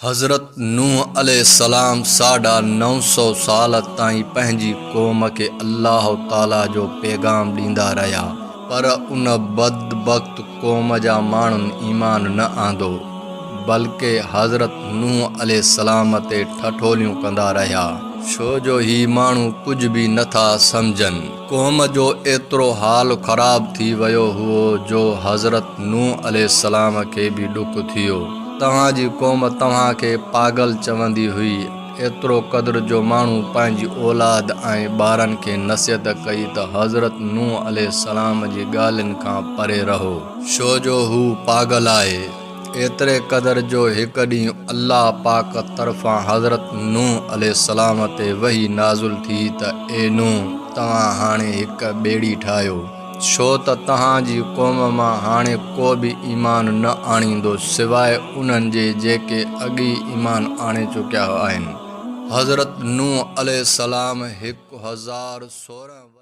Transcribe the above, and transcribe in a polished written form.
हज़रत नूह अलैहिस्सलाम 950 साल ताईं पंहिंजी क़ौम खे अल्लाह ताला जो पैगाम ॾींदा रहिया, पर उन बदबख्त क़ौम जा माण्हुनि ईमान न आंदो, बल्कि हज़रत नूह अलैहिस्सलाम ते ठठोलियूं कंदा रहिया, छो जो ही माण्हू कुझु बि नथा सम्झनि। क़ौम जो एतिरो हाल ख़राब थी वियो हुओ जो हज़रत नूह अलैहिस्सलाम खे बि ॾुख थियो। तव्हांजी क़ौम तव्हांखे पागल चवंदी हुई, एतिरो क़द्र जो माण्हू पंहिंजी औलाद ऐं ॿारनि खे नसीहत कई त हज़रत नूह अलैहिस्सलाम जी ॻाल्हियुनि खां परे रहो, छो जो हू पागल आहे। एतिरे क़द्र जो हिकु ॾींहुं अल्लाह पाक तरफ़ां हज़रत नूह अलैहिस्सलाम ते वही नाज़ुल थी त ए नूह, तव्हां हाणे हिकु ॿेड़ी ठाहियो, छो त तव्हांजी क़ौम मां हाणे को बि ईमान न आणींदो सवाइ उन्हनि जे जेके अॻी ईमान आणे चुकिया आहिनि। हज़रत नूह अलैहिस्सलाम 1016